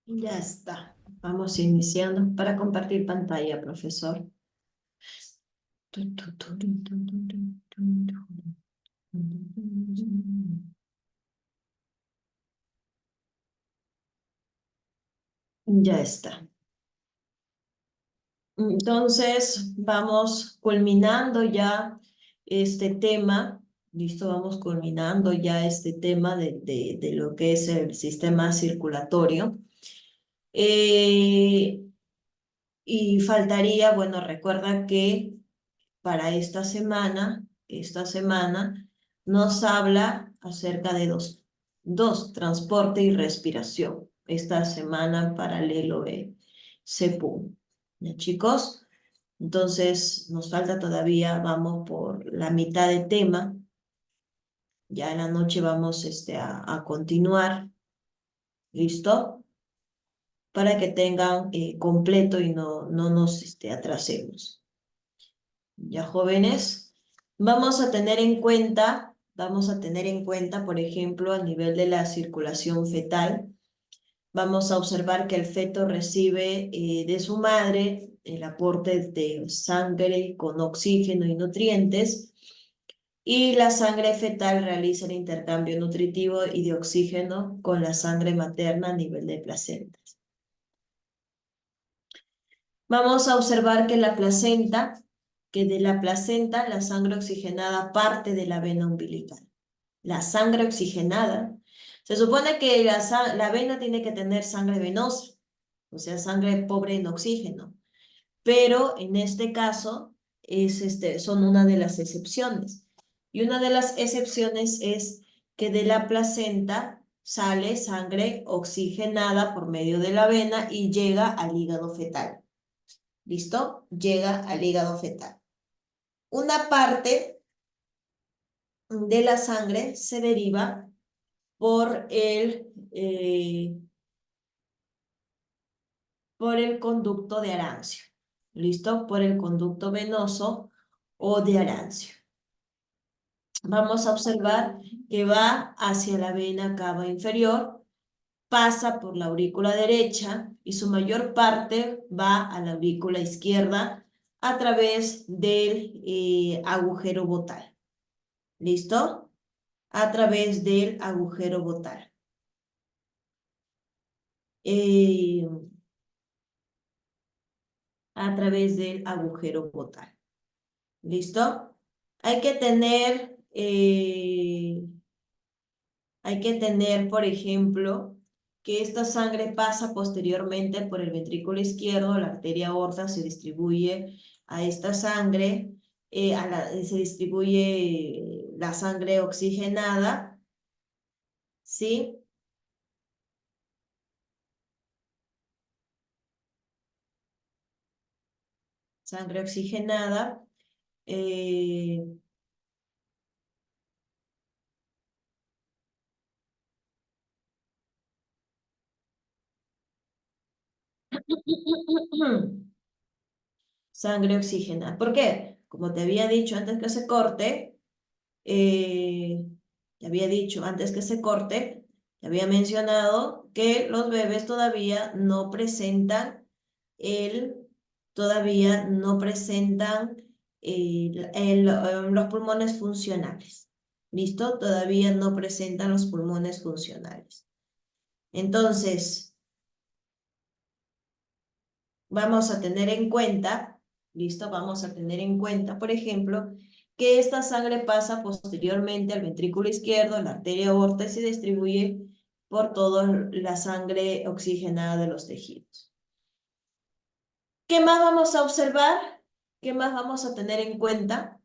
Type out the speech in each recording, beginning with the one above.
Ya está. Vamos iniciando para compartir pantalla, profesor. Ya está. Entonces, vamos culminando ya este tema. Listo, vamos culminando ya este tema de lo que es el sistema circulatorio. Eh, y faltaría, bueno, recuerda que para esta semana nos habla acerca de dos, transporte y respiración. Esta semana paralelo CEPU. ¿Ya, chicos? Entonces, nos falta todavía, vamos por la mitad de tema. Ya en la noche vamos a continuar. ¿Listo? Para que tengan completo y no nos atrasemos. Ya, jóvenes, vamos a tener en cuenta, por ejemplo, a nivel de la circulación fetal, vamos a observar que el feto recibe de su madre el aporte de sangre con oxígeno y nutrientes, y la sangre fetal realiza el intercambio nutritivo y de oxígeno con la sangre materna a nivel de placenta. Vamos a observar que de la placenta la sangre oxigenada parte de la vena umbilical. La sangre oxigenada, se supone que la vena tiene que tener sangre venosa, o sea, sangre pobre en oxígeno, pero en este caso son una de las excepciones. Y una de las excepciones es que de la placenta sale sangre oxigenada por medio de la vena y llega al hígado fetal. ¿Listo? Llega al hígado fetal. Una parte de la sangre se deriva por por el conducto de Arancio. ¿Listo? Por el conducto venoso o de Arancio. Vamos a observar que va hacia la vena cava inferior, pasa por la aurícula derecha y su mayor parte va a la aurícula izquierda a través del agujero botal. ¿Listo? A través del agujero botal. Eh, a través del agujero botal. ¿Listo? Hay que tener, por ejemplo, que esta sangre pasa posteriormente por el ventrículo izquierdo, la arteria aorta se distribuye a esta sangre, se distribuye la sangre oxigenada, ¿sí? Sangre oxigenada. eh, Sangre oxigenada. ¿Por qué? Como te había dicho antes que se corte, eh, te había dicho antes que se corte, te había mencionado que los bebés el, todavía no presentan los pulmones funcionales. ¿Listo? Todavía no presentan los pulmones funcionales. Entonces, vamos a tener en cuenta, ¿listo? Vamos a tener en cuenta, por ejemplo, que esta sangre pasa posteriormente al ventrículo izquierdo, la arteria aorta y se distribuye por toda la sangre oxigenada de los tejidos. ¿Qué más vamos a observar? ¿Qué más vamos a tener en cuenta?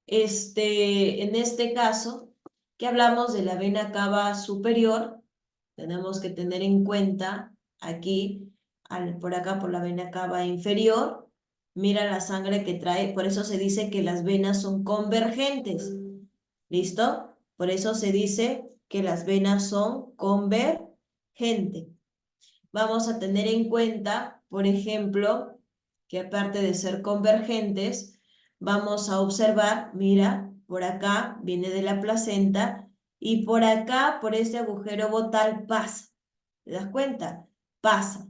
En este caso, que hablamos de la vena cava superior, tenemos que tener en cuenta aquí, por acá, por la vena cava inferior, mira la sangre que trae, por eso se dice que las venas son convergentes. ¿Listo? Por eso se dice que las venas son convergentes. Vamos a tener en cuenta, por ejemplo, que aparte de ser convergentes, vamos a observar, mira, por acá viene de la placenta y por acá, por este agujero botal, pasa. ¿Te das cuenta? Pasa.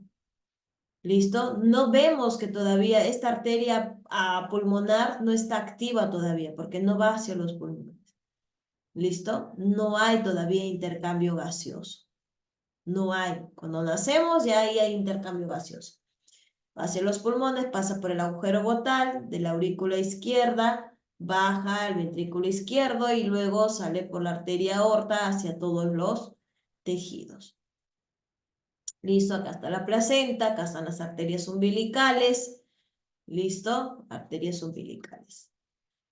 ¿Listo? No vemos que todavía esta arteria pulmonar no está activa todavía porque no va hacia los pulmones. ¿Listo? No hay todavía intercambio gaseoso. No hay. Cuando nacemos ya ahí hay intercambio gaseoso. Hacia los pulmones, pasa por el agujero glotal de la aurícula izquierda, baja al ventrículo izquierdo y luego sale por la arteria aorta hacia todos los tejidos. Listo, acá está la placenta, acá están las arterias umbilicales. Listo, arterias umbilicales.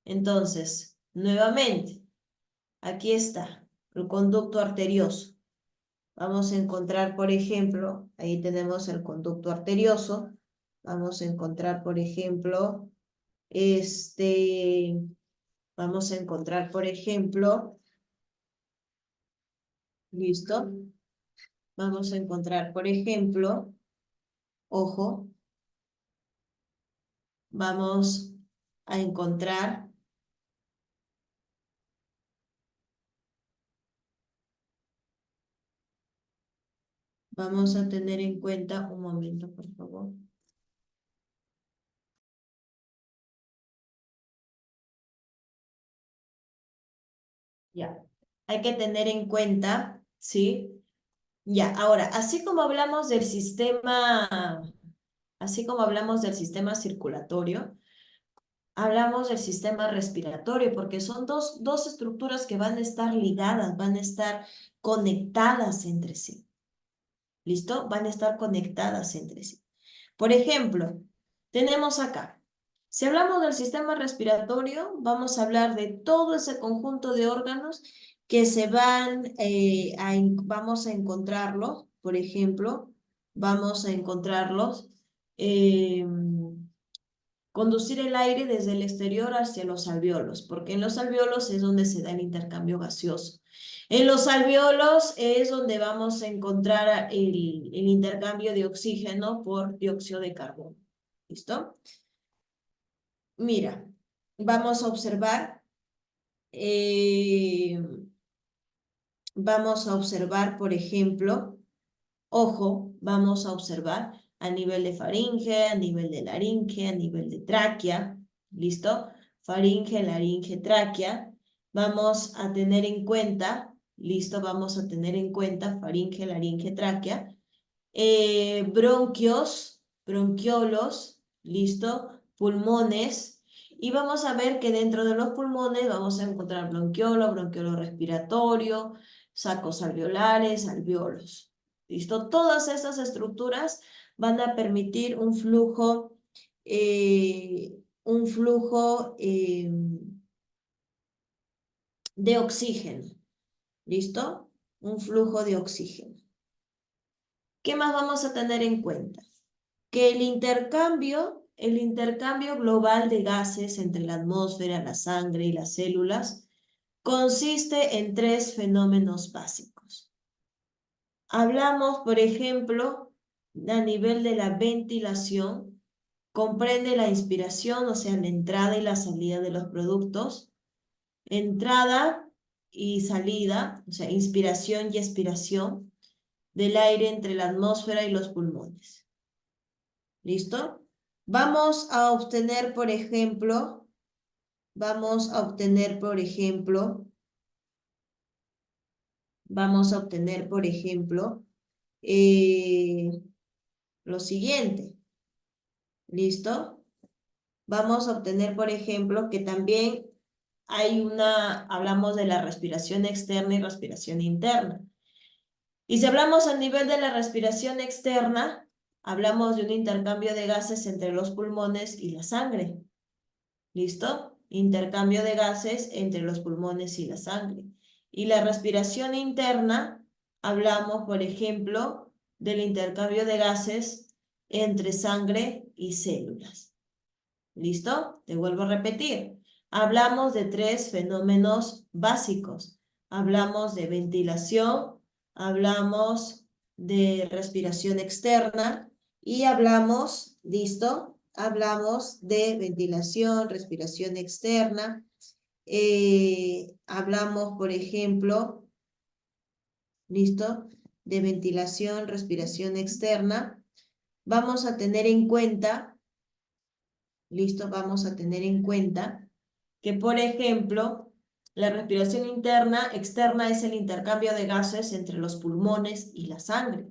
Entonces, nuevamente, aquí está el conducto arterioso. Vamos a encontrar, por ejemplo, ahí tenemos el conducto arterioso. Vamos a encontrar, por ejemplo, vamos a encontrar, por ejemplo, listo. Vamos a encontrar, por ejemplo, ojo, vamos a encontrar, vamos a tener en cuenta, un momento, por favor. Ya, hay que tener en cuenta, ¿sí? Ya, ahora, así como hablamos del sistema circulatorio, hablamos del sistema respiratorio, porque son dos estructuras que van a estar ligadas, van a estar conectadas entre sí. ¿Listo? Van a estar conectadas entre sí. Por ejemplo, tenemos acá, si hablamos del sistema respiratorio, vamos a hablar de todo ese conjunto de órganos que se vamos a encontrarlos, por ejemplo, vamos a encontrarlos, eh, conducir el aire desde el exterior hacia los alvéolos, porque en los alvéolos es donde se da el intercambio gaseoso. En los alvéolos es donde vamos a encontrar el intercambio de oxígeno por dióxido de carbono. ¿Listo? Mira, vamos a observar, eh, por ejemplo, ojo, vamos a observar a nivel de faringe, a nivel de laringe, a nivel de tráquea, ¿listo? Faringe, laringe, tráquea. Vamos a tener en cuenta, ¿listo? Vamos a tener en cuenta faringe, laringe, tráquea. Bronquios, bronquiolos, ¿listo? Pulmones. Y vamos a ver que dentro de los pulmones vamos a encontrar bronquiolo respiratorio, sacos alveolares, alvéolos. ¿Listo? Todas estas estructuras van a permitir un flujo de oxígeno. ¿Listo? Un flujo de oxígeno. ¿Qué más vamos a tener en cuenta? Que el intercambio global de gases entre la atmósfera, la sangre y las células consiste en tres fenómenos básicos. Hablamos, por ejemplo, a nivel de la ventilación, comprende la inspiración, o sea, la entrada y la salida de los productos, entrada y salida, o sea, inspiración y expiración del aire entre la atmósfera y los pulmones. ¿Listo? Vamos a obtener, por ejemplo, vamos a obtener, por ejemplo, lo siguiente. ¿Listo? Vamos a obtener, por ejemplo, que también hablamos de la respiración externa y respiración interna. Y si hablamos a nivel de la respiración externa, hablamos de un intercambio de gases entre los pulmones y la sangre. ¿Listo? Intercambio de gases entre los pulmones y la sangre. Y la respiración interna, hablamos, por ejemplo, del intercambio de gases entre sangre y células. ¿Listo? Te vuelvo a repetir. Hablamos de tres fenómenos básicos. Hablamos de ventilación, hablamos de respiración externa y hablamos, ¿listo? Hablamos de ventilación, respiración externa. Hablamos, por ejemplo, ¿listo? de ventilación, respiración externa, vamos a tener en cuenta, listo, vamos a tener en cuenta que, por ejemplo, la respiración externa es el intercambio de gases entre los pulmones y la sangre.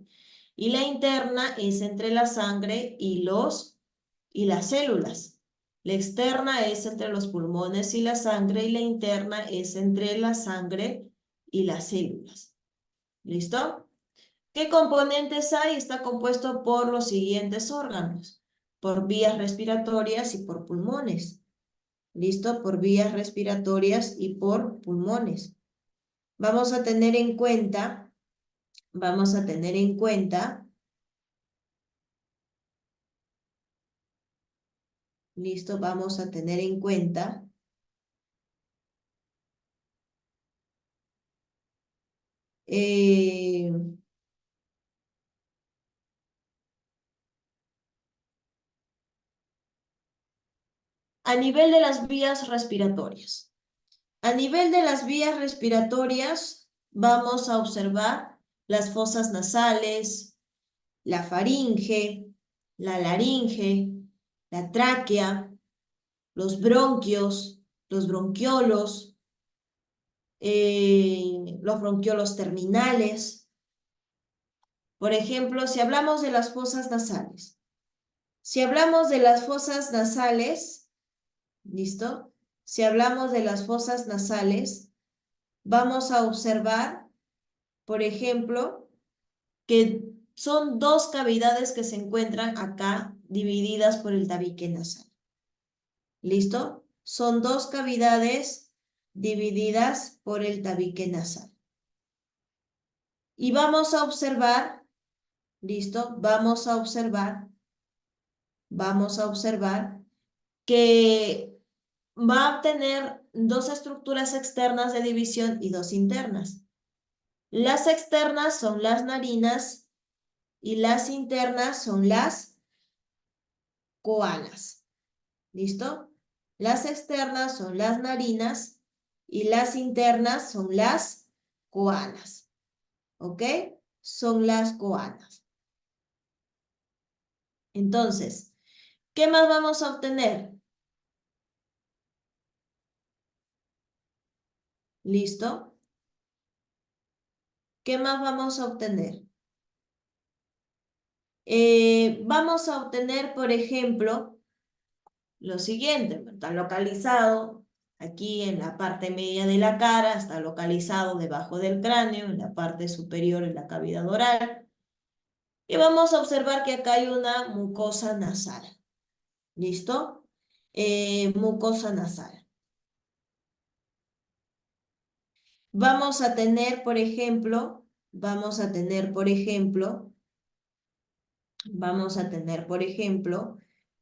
Y la interna es entre la sangre y las células. La externa es entre los pulmones y la sangre, y la interna es entre la sangre y las células. ¿Listo? ¿Qué componentes hay? Está compuesto por los siguientes órganos: por vías respiratorias y por pulmones. ¿Listo? Por vías respiratorias y por pulmones. Vamos a tener en cuenta, listo, vamos a tener en cuenta eh, a nivel de las vías respiratorias. A nivel de las vías respiratorias, vamos a observar las fosas nasales, la faringe, la laringe, la tráquea, los bronquios, los bronquiolos, los bronquiolos terminales. Por ejemplo, si hablamos de las fosas nasales. Si hablamos de las fosas nasales, ¿listo? Si hablamos de las fosas nasales, vamos a observar, por ejemplo, que son dos cavidades que se encuentran acá divididas por el tabique nasal. ¿Listo? Son dos cavidades divididas por el tabique nasal. Y vamos a observar, ¿listo? Vamos a observar que va a tener dos estructuras externas de división y dos internas. Las externas son las narinas y las internas son las coanas. ¿Listo? Las externas son las narinas y las internas son las coanas. ¿Ok? Son las coanas. Entonces, ¿qué más vamos a obtener? ¿Listo? ¿Qué más vamos a obtener? Vamos a obtener, por ejemplo, lo siguiente. Está localizado aquí en la parte media de la cara, está localizado debajo del cráneo, en la parte superior en la cavidad oral. Y vamos a observar que acá hay una mucosa nasal. ¿Listo? Mucosa nasal. Vamos a tener, por ejemplo,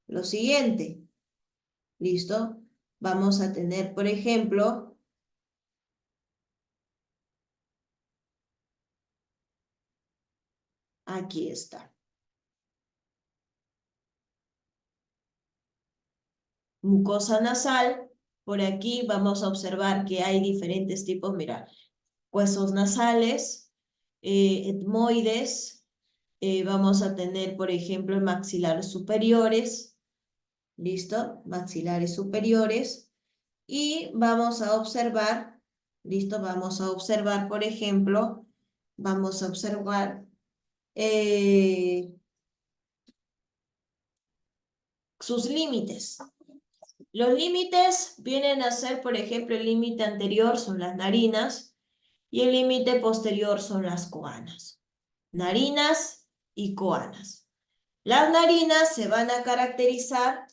lo siguiente. ¿Listo? Vamos a tener, por ejemplo, aquí está. Mucosa nasal. Por aquí vamos a observar que hay diferentes tipos, mira, huesos nasales, etmoides, vamos a tener, por ejemplo, maxilares superiores, ¿listo? Maxilares superiores. Y vamos a observar, ¿listo? Vamos a observar, por ejemplo, vamos a observar sus límites. Los límites vienen a ser, por ejemplo, el límite anterior son las narinas y el límite posterior son las coanas. Narinas y coanas. Las narinas se van a caracterizar,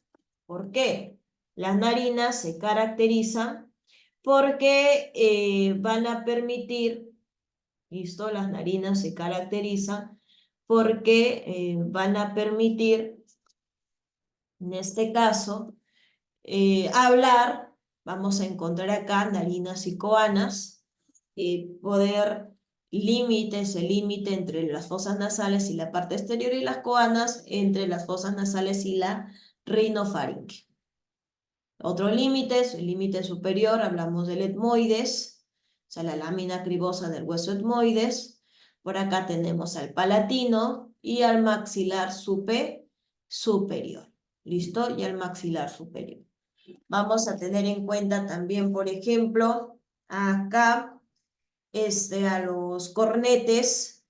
¿por qué? Las narinas se caracterizan porque van a permitir, ¿listo? Las narinas se caracterizan porque van a permitir, en este caso, hablar. Vamos a encontrar acá narinas y coanas, poder límites, el límite entre las fosas nasales y la parte exterior, y las coanas entre las fosas nasales y la rinofaringe. Otro límite es el límite superior, hablamos del etmoides, o sea, la lámina cribosa del hueso etmoides. Por acá tenemos al palatino y al maxilar superior. ¿Listo? Y al maxilar superior. Vamos a tener en cuenta también, por ejemplo, acá a los cornetes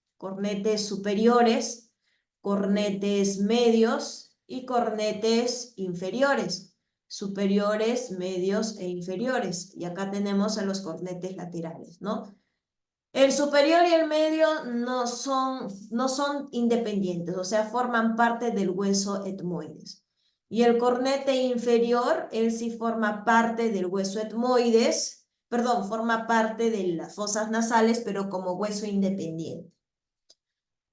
superiores, cornetes medios y cornetes inferiores, superiores, medios e inferiores. Y acá tenemos a los cornetes laterales, ¿no? El superior y el medio no son independientes, o sea, forman parte del hueso etmoides. Y el cornete inferior, él sí forma parte del hueso etmoides, perdón, forma parte de las fosas nasales, pero como hueso independiente.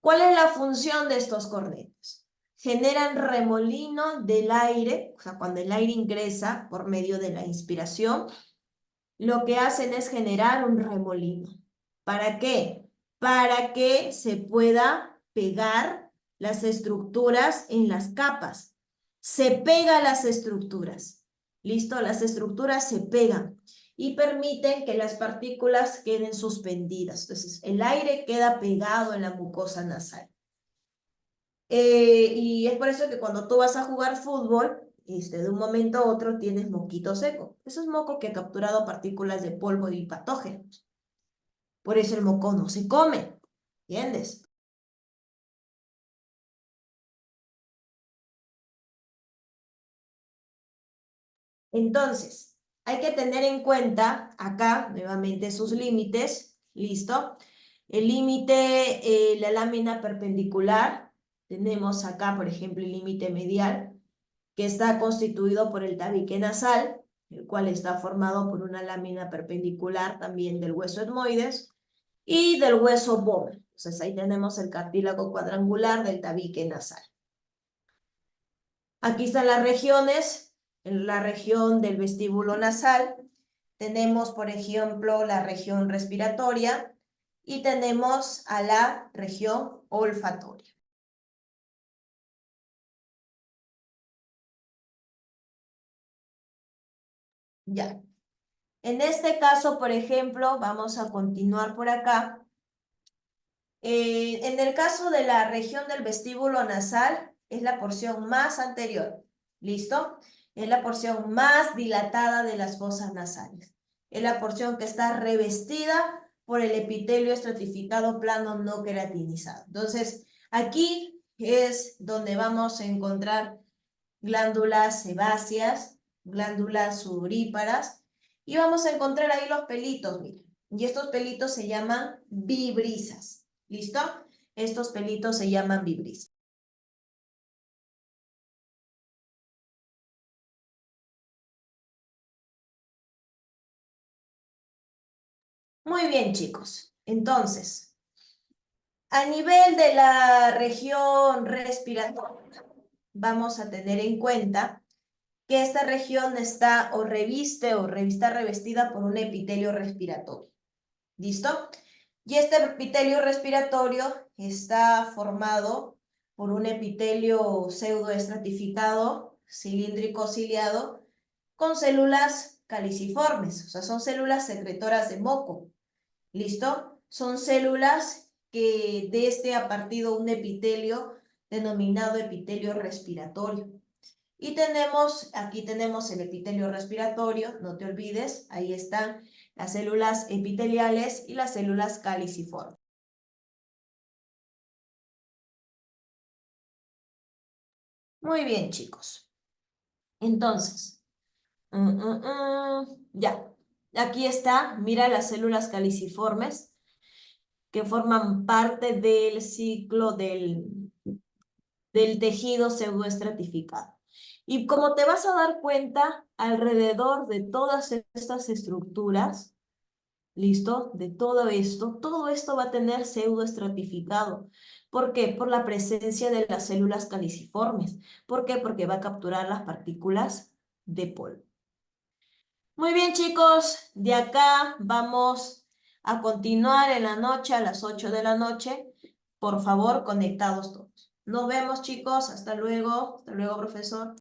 ¿Cuál es la función de estos cornetes? Generan remolino del aire, o sea, cuando el aire ingresa por medio de la inspiración, lo que hacen es generar un remolino. ¿Para qué? Para que se pueda pegar las estructuras en las capas. Se pegan las estructuras. ¿Listo? Las estructuras se pegan y permiten que las partículas queden suspendidas. Entonces, el aire queda pegado en la mucosa nasal. Y es por eso que cuando tú vas a jugar fútbol, de un momento a otro tienes moquito seco. Eso es moco que ha capturado partículas de polvo y patógenos. Por eso el moco no se come, ¿entiendes? Entonces, hay que tener en cuenta acá, nuevamente, sus límites, ¿listo? El límite, la lámina perpendicular, tenemos acá, por ejemplo, el límite medial, que está constituido por el tabique nasal, el cual está formado por una lámina perpendicular también del hueso etmoides y del hueso bone. Entonces ahí tenemos el cartílago cuadrangular del tabique nasal. Aquí están las regiones. En la región del vestíbulo nasal tenemos, por ejemplo, la región respiratoria y tenemos a la región olfatoria. Ya. En este caso, por ejemplo, vamos a continuar por acá. En el caso de la región del vestíbulo nasal, es la porción más anterior. ¿Listo? Es la porción más dilatada de las fosas nasales. Es la porción que está revestida por el epitelio estratificado plano no queratinizado. Entonces, aquí es donde vamos a encontrar glándulas sebáceas, glándulas sudoríparas, y vamos a encontrar ahí los pelitos, miren. Y estos pelitos se llaman vibrisas. ¿Listo? Estos pelitos se llaman vibrisas. Muy bien, chicos. Entonces, a nivel de la región respiratoria, vamos a tener en cuenta que esta región está está revestida por un epitelio respiratorio. ¿Listo? Y este epitelio respiratorio está formado por un epitelio pseudoestratificado, cilíndrico ciliado, con células caliciformes, o sea, son células secretoras de moco. ¿Listo? Son células que de este ha partido un epitelio denominado epitelio respiratorio. Y aquí tenemos el epitelio respiratorio, no te olvides, ahí están las células epiteliales y las células caliciformes. Muy bien, chicos. Entonces, ya. Aquí está, mira las células caliciformes que forman parte del ciclo del tejido pseudoestratificado. Y como te vas a dar cuenta, alrededor de todas estas estructuras, ¿listo? De todo esto va a tener pseudoestratificado. ¿Por qué? Por la presencia de las células caliciformes. ¿Por qué? Porque va a capturar las partículas de polvo. Muy bien, chicos, de acá vamos a continuar en la noche, a las 8 de la noche. Por favor, conectados todos. Nos vemos, chicos. Hasta luego. Hasta luego, profesor.